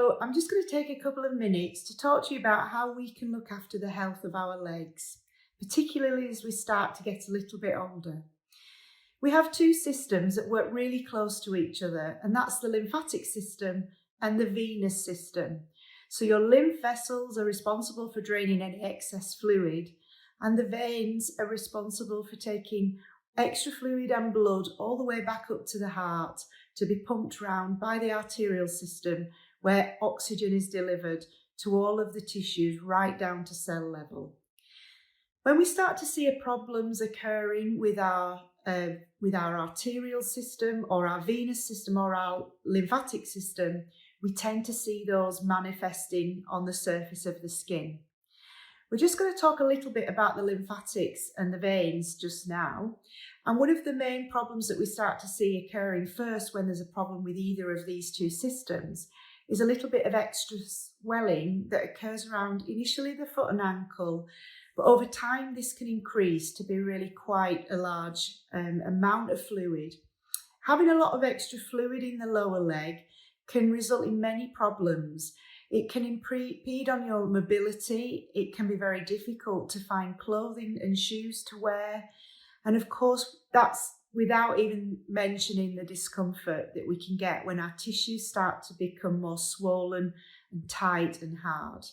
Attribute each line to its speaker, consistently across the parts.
Speaker 1: So I'm just going to take a couple of minutes to talk to you about how we can look after the health of our legs, particularly as we start to get a little bit older. We have two systems that work really close to each other, and that's the lymphatic system and the venous system. So your lymph vessels are responsible for draining any excess fluid, and the veins are responsible for taking extra fluid and blood all the way back up to the heart to be pumped round by the arterial system, where oxygen is delivered to all of the tissues right down to cell level. When we start to see problems occurring with our arterial system or our venous system or our lymphatic system, we tend to see those manifesting on the surface of the skin. We're just going to talk a little bit about the lymphatics and the veins just now. And one of the main problems that we start to see occurring first when there's a problem with either of these two systems is a little bit of extra swelling that occurs around initially the foot and ankle, but over time this can increase to be really quite a large amount of fluid. Having a lot of extra fluid in the lower leg can result in many problems. It can impede on your mobility. It can be very difficult to find clothing and shoes to wear. And of course, that's without even mentioning the discomfort that we can get when our tissues start to become more swollen and tight and hard.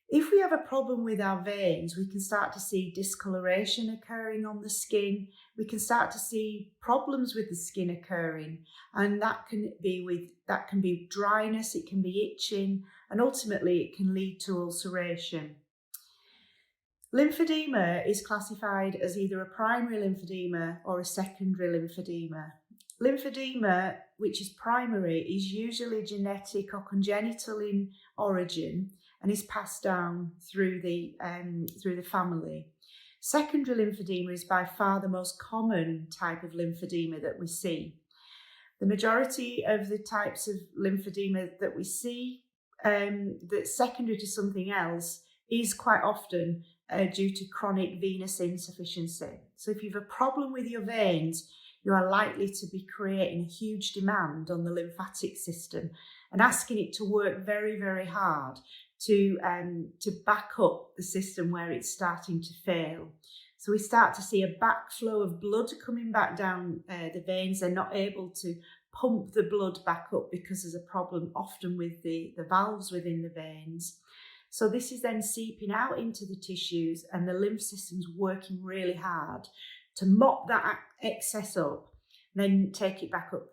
Speaker 1: If we have a problem with our veins, we can start to see discoloration occurring on the skin. We can start to see problems with the skin occurring, and that can be dryness, it can be itching, and ultimately it can lead to ulceration. Lymphedema is classified as either a primary lymphedema or a secondary lymphedema. Lymphedema, which is primary, is usually genetic or congenital in origin and is passed down through the family. Secondary lymphedema is by far the most common type of lymphedema that we see. The majority of the types of lymphedema that we see that's secondary to something else is quite often due to chronic venous insufficiency. So if you have a problem with your veins, you are likely to be creating a huge demand on the lymphatic system and asking it to work very, very hard to back up the system where it's starting to fail. So we start to see a backflow of blood coming back down the veins. They're not able to pump the blood back up because there's a problem often with the valves within the veins. So this is then seeping out into the tissues, and the lymph system's working really hard to mop that excess up, then take it back up,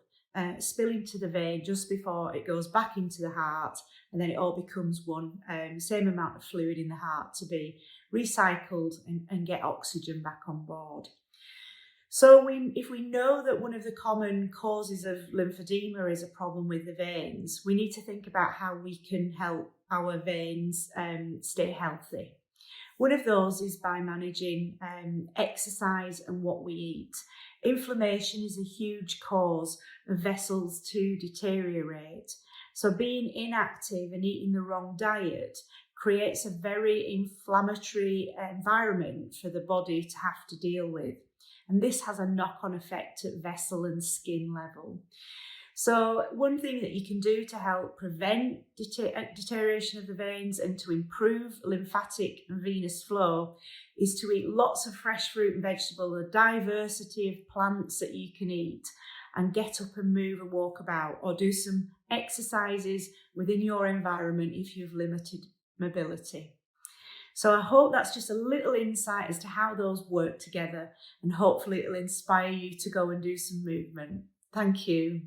Speaker 1: spill into the vein just before it goes back into the heart, and then it all becomes one, same amount of fluid in the heart to be recycled and get oxygen back on board. So if we know that one of the common causes of lymphedema is a problem with the veins, we need to think about how we can help our veins stay healthy. One of those is by managing exercise and what we eat. Inflammation is a huge cause of vessels to deteriorate. So being inactive and eating the wrong diet creates a very inflammatory environment for the body to have to deal with. And this has a knock-on effect at vessel and skin level. So one thing that you can do to help prevent deterioration of the veins and to improve lymphatic and venous flow is to eat lots of fresh fruit and vegetable, a diversity of plants that you can eat, and get up and move and walk about, or do some exercises within your environment if you've limited mobility. So I hope that's just a little insight as to how those work together, and hopefully it'll inspire you to go and do some movement. Thank you.